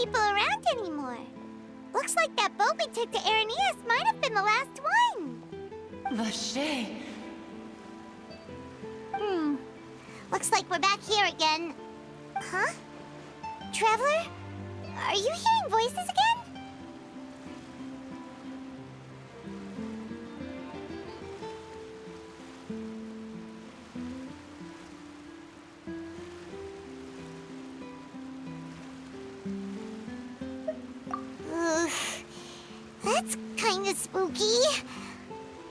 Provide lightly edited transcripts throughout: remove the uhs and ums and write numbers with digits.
people around anymore. Looks like that boat we took to Araneas might have been the last one. Vache. Looks like we're back here again. Huh? Traveler? Are you hearing voices again? That's kinda spooky.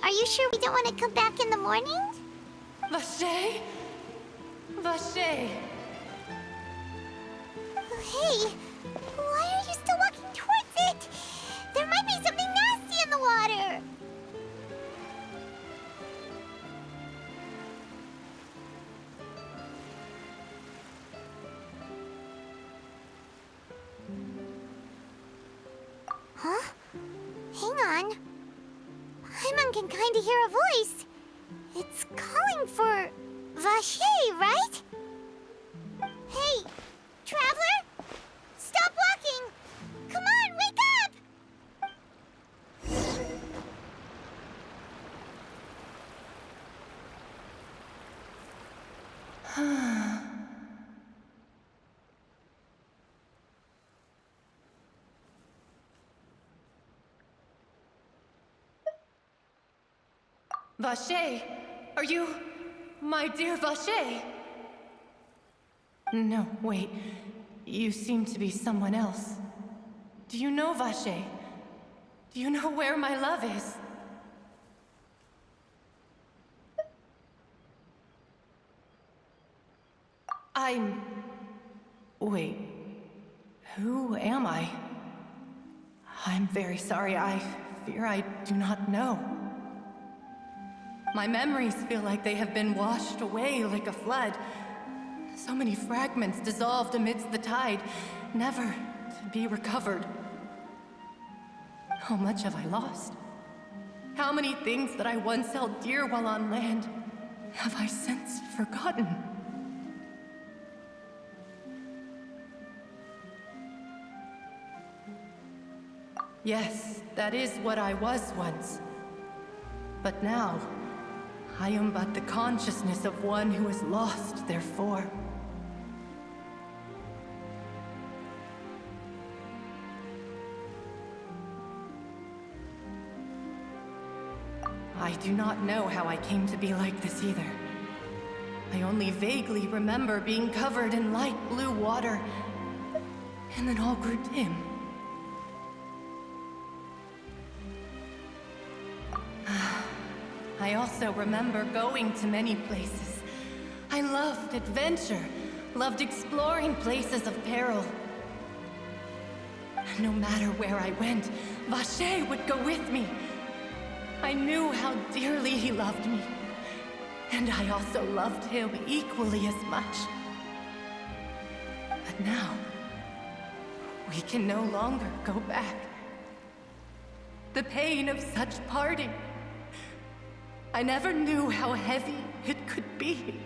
Are you sure we don't want to come back in the morning? Vache? Vache. Hey, why are you still walking towards it? There might be something nasty in the water. Huh? Hang on. Paimon can kinda hear a voice. It's calling for Vache, right? Hey, Traveler? Stop walking! Come on, wake up! Vache, are you... my dear Vache? No, wait. You seem to be someone else. Do you know Vache? Do you know where my love is? Wait. Who am I? I'm very sorry. I fear I do not know. My memories feel like they have been washed away like a flood. So many fragments dissolved amidst the tide, never to be recovered. How much have I lost? How many things that I once held dear while on land have I since forgotten? Yes, that is what I was once. But now, I am but the consciousness of one who has lost their form. I do not know how I came to be like this either. I only vaguely remember being covered in light blue water, and then all grew dim. I also remember going to many places. I loved adventure, loved exploring places of peril. No matter where I went, Vache would go with me. I knew how dearly he loved me, and I also loved him equally as much. But now, we can no longer go back. The pain of such parting, I never knew how heavy it could be.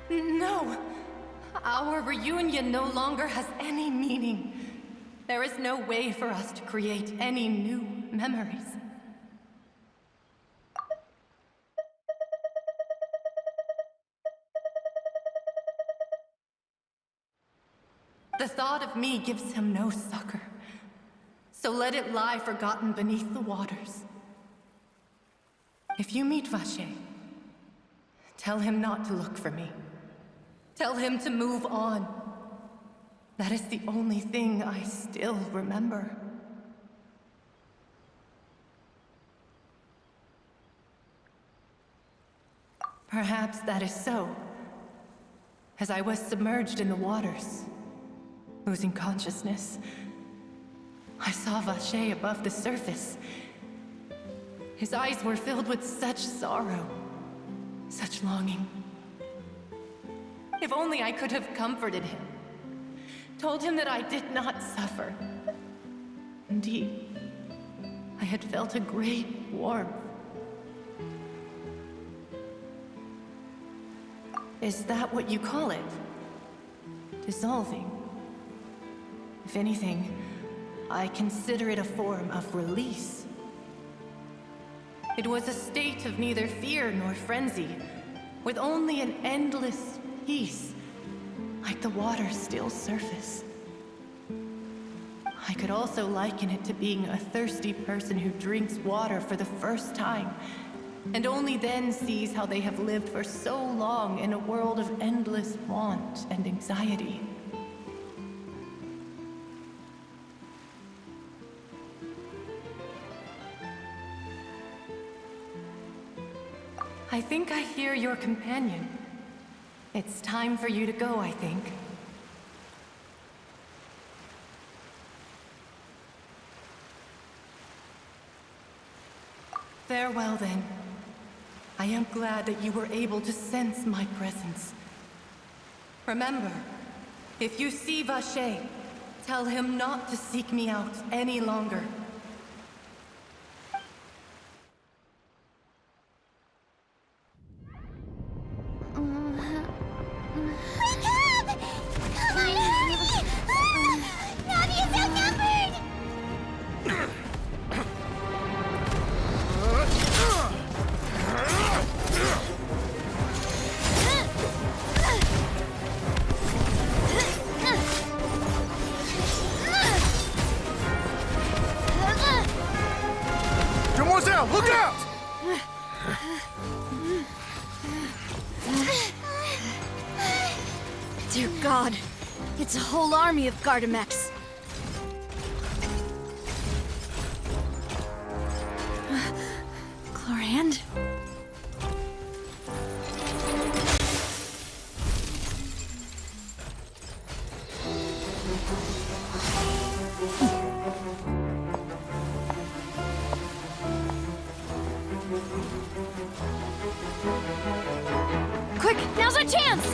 No! Our reunion no longer has any meaning. There is no way for us to create any new memories. The thought of me gives him no succor, so let it lie forgotten beneath the waters. If you meet Vache, tell him not to look for me. Tell him to move on. That is the only thing I still remember. Perhaps that is so. As I was submerged in the waters, losing consciousness, I saw Vache above the surface. His eyes were filled with such sorrow, such longing. If only I could have comforted him, told him that I did not suffer. Indeed, I had felt a great warmth. Is that what you call it? Dissolving? If anything, I consider it a form of release. It was a state of neither fear nor frenzy, with only an endless peace, like the water's still surface. I could also liken it to being a thirsty person who drinks water for the first time, and only then sees how they have lived for so long in a world of endless want and anxiety. I think I hear your companion. It's time for you to go, I think. Farewell, then. I am glad that you were able to sense my presence. Remember, if you see Vache, tell him not to seek me out any longer. Wake up! Come on, hurry! Navi is outnumbered! Demoiselle, look out! Dear God, it's a whole army of Gardamex. Chlorand? Quick, now's our chance!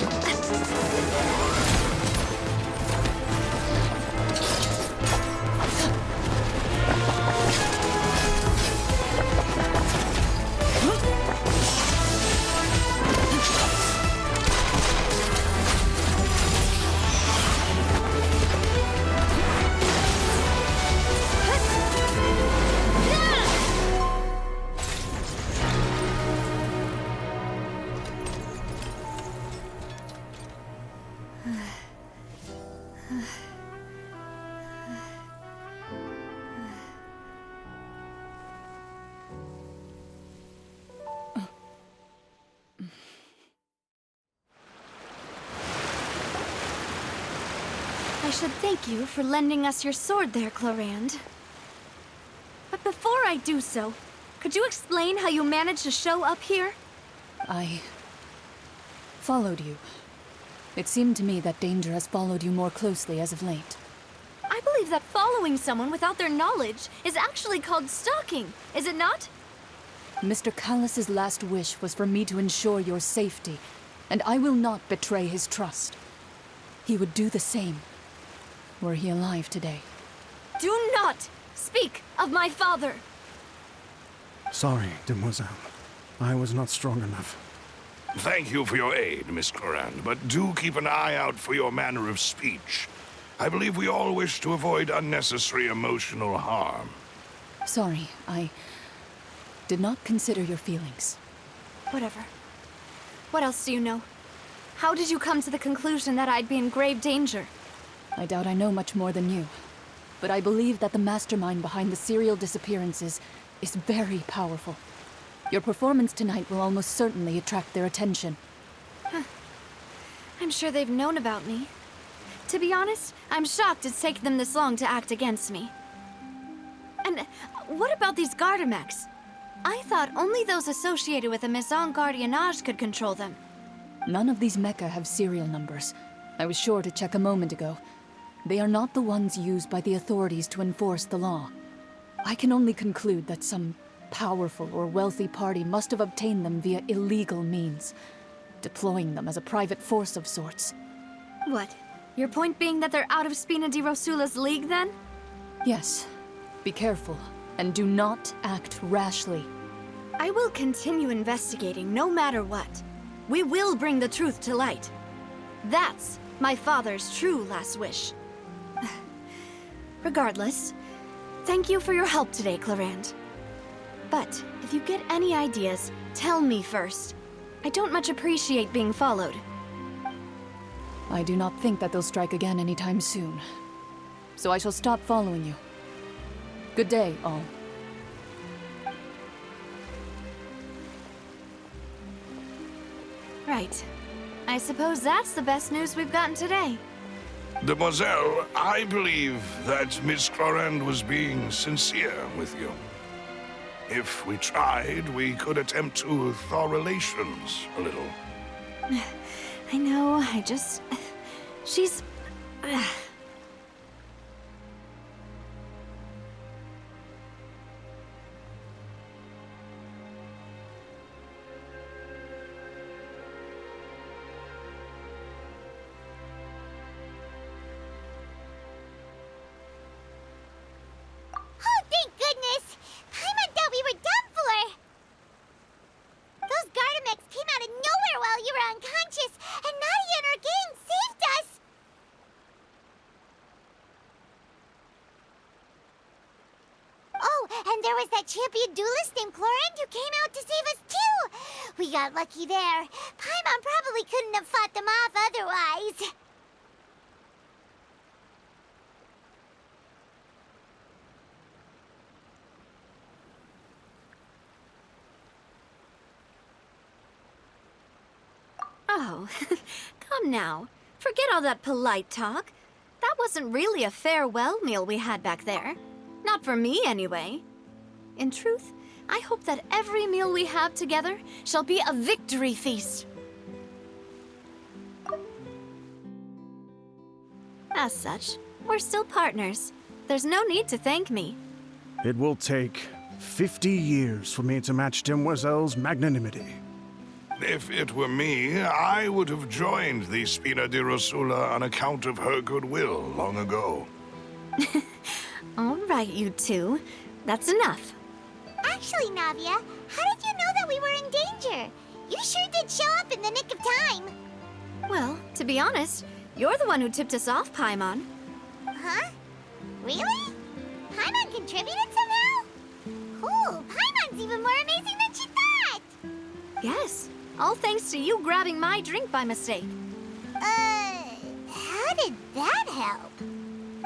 I should thank you for lending us your sword there, Chlorand. But before I do so, could you explain how you managed to show up here? I followed you. It seemed to me that danger has followed you more closely as of late. I believe that following someone without their knowledge is actually called stalking, is it not? Mr. Callus's last wish was for me to ensure your safety, and I will not betray his trust. He would do the same, were he alive today. Do not speak of my father! Sorry, Demoiselle. I was not strong enough. Thank you for your aid, Miss Clorand, but do keep an eye out for your manner of speech. I believe we all wish to avoid unnecessary emotional harm. Sorry, I did not consider your feelings. Whatever. What else do you know? How did you come to the conclusion that I'd be in grave danger? I doubt I know much more than you, but I believe that the mastermind behind the serial disappearances is very powerful. Your performance tonight will almost certainly attract their attention. I'm sure they've known about me. To be honest, I'm shocked it's taken them this long to act against me. And what about these Gardamex? I thought only those associated with the Maison Gardiennage could control them. None of these mecha have serial numbers. I was sure to check a moment ago. They are not the ones used by the authorities to enforce the law. I can only conclude that some powerful or wealthy party must have obtained them via illegal means, deploying them as a private force of sorts. What? Your point being that they're out of Spina di Rosula's league, then? Yes. Be careful, and do not act rashly. I will continue investigating, no matter what. we will bring the truth to light. That's my father's true last wish. Regardless, thank you for your help today, Clarand. But if you get any ideas, tell me first. I don't much appreciate being followed. I do not think that they'll strike again anytime soon. So I shall stop following you. Good day, all. Right. I suppose that's the best news we've gotten today. Demoiselle, I believe that Miss Clorand was being sincere with you. If we tried, we could attempt to thaw relations a little. I know, she's... Oh, thank goodness! Paimon thought we were done for! Those Gardamex came out of nowhere while you were unconscious, and Nadia and her gang saved us! Oh, and there was that champion duelist named Clorand who came out to save us too! We got lucky there. Paimon probably couldn't have fought them off otherwise. Oh, come now. Forget all that polite talk. That wasn't really a farewell meal we had back there. Not for me, anyway. In truth, I hope that every meal we have together shall be a victory feast. As such, we're still partners. There's no need to thank me. It will take 50 years for me to match Demoiselle's magnanimity. If it were me, I would have joined the Spina di Rosula on account of her goodwill long ago. All right, you two. That's enough. Actually, Navia, how did you know that we were in danger? You sure did show up in the nick of time. Well, to be honest, you're the one who tipped us off, Paimon. Huh? Really? Paimon contributed somehow? Cool, Paimon's even more amazing than she thought! Yes, all thanks to you grabbing my drink by mistake. How did that help?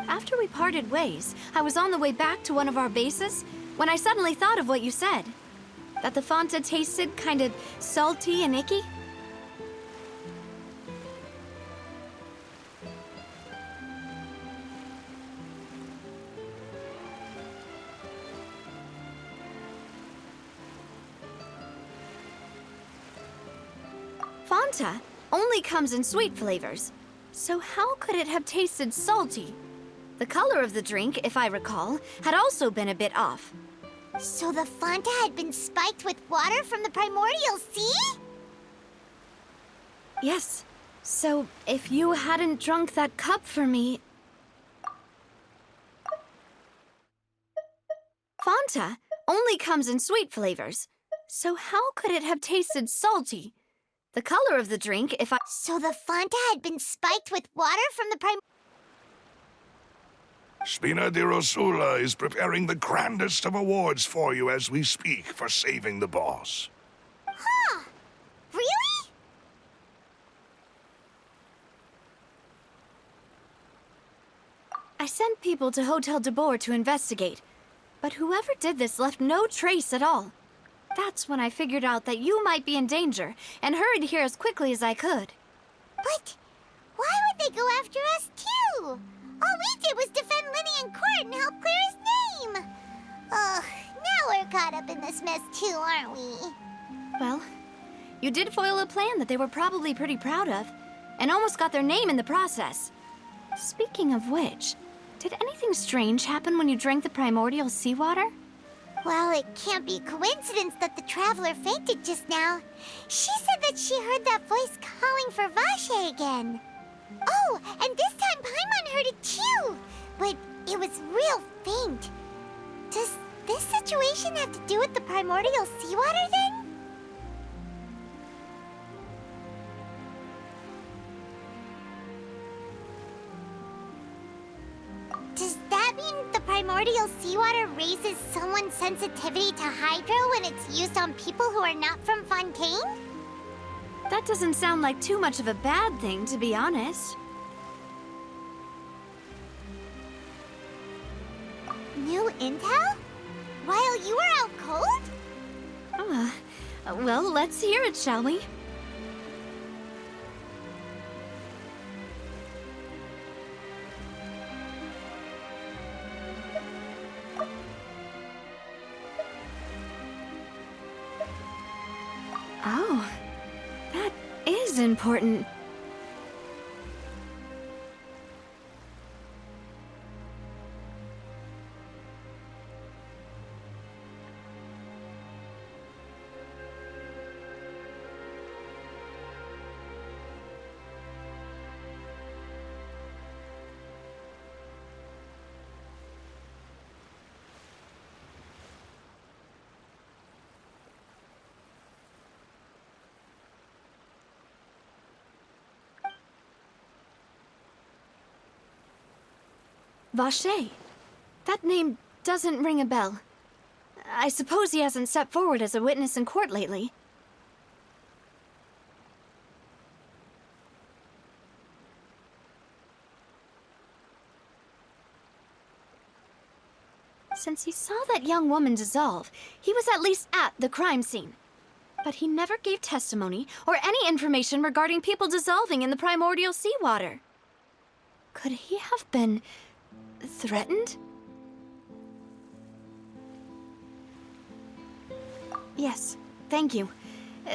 After we parted ways, I was on the way back to one of our bases when I suddenly thought of what you said. That the Fanta tasted kind of salty and icky. Fanta only comes in sweet flavors, so how could it have tasted salty? The color of the drink, if I recall, had also been a bit off. So the Fanta had been spiked with water from the primordial sea? Yes. So if you hadn't drunk that cup for me... Fanta only comes in sweet flavors, so how could it have tasted salty? The color of the drink, if I... So the Fanta had been spiked with water from the Spina di Rosula is preparing the grandest of awards for you as we speak for saving the boss. Huh? Really? I sent people to Hotel de Boer to investigate, but whoever did this left no trace at all. That's when I figured out that you might be in danger and hurried here as quickly as I could. But why would they go after us too? All we did was defend Linny in court and help clear his name. Ugh, now we're caught up in this mess too, aren't we? Well, you did foil a plan that they were probably pretty proud of, and almost got their name in the process. Speaking of which, did anything strange happen when you drank the primordial seawater? Well, it can't be coincidence that the traveler fainted just now. She said that she heard that voice calling for Vache again. Oh, and this time Paimon heard it too, but it was real faint. Does this situation have to do with the primordial seawater then? that mean the primordial seawater raises someone's sensitivity to hydro when it's used on people who are not from Fontaine? That doesn't sound like too much of a bad thing, to be honest. New intel? While you were out cold? Well, let's hear it, shall we? Oh, that is important. Vache. That name doesn't ring a bell. I suppose he hasn't stepped forward as a witness in court lately. Since he saw that young woman dissolve, he was at least at the crime scene. But he never gave testimony or any information regarding people dissolving in the primordial seawater. Could he have been threatened? Yes, thank you.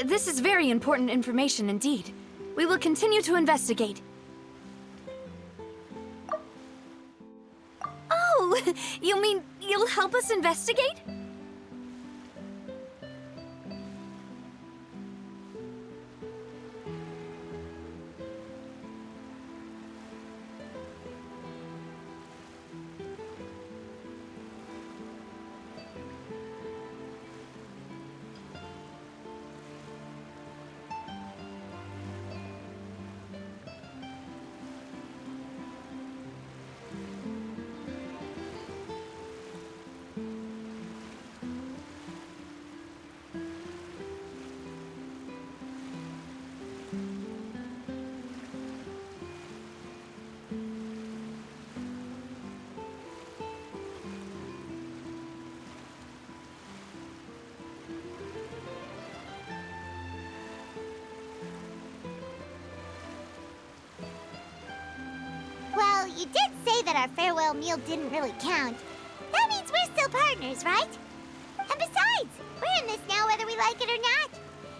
This is very important information indeed. We will continue to investigate. Oh, you mean you'll help us investigate? Well, you did say that our farewell meal didn't really count. That means we're still partners, right? And besides, we're in this now whether we like it or not.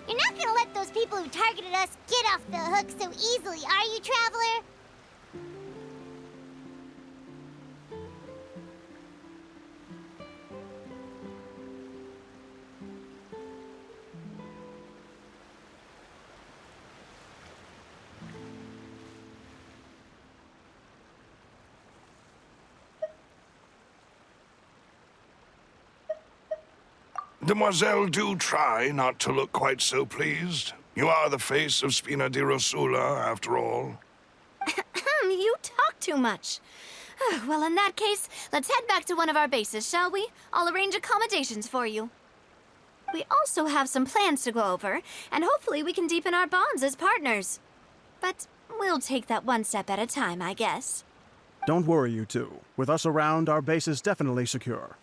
You're not gonna let those people who targeted us get off the hook so easily, are you, Traveler? Demoiselle, do try not to look quite so pleased. You are the face of Spina di Rosula, after all. You talk too much. Well, in that case, let's head back to one of our bases, shall we? I'll arrange accommodations for you. We also have some plans to go over, and hopefully we can deepen our bonds as partners. But we'll take that one step at a time, I guess. Don't worry, you two. With us around, our base is definitely secure.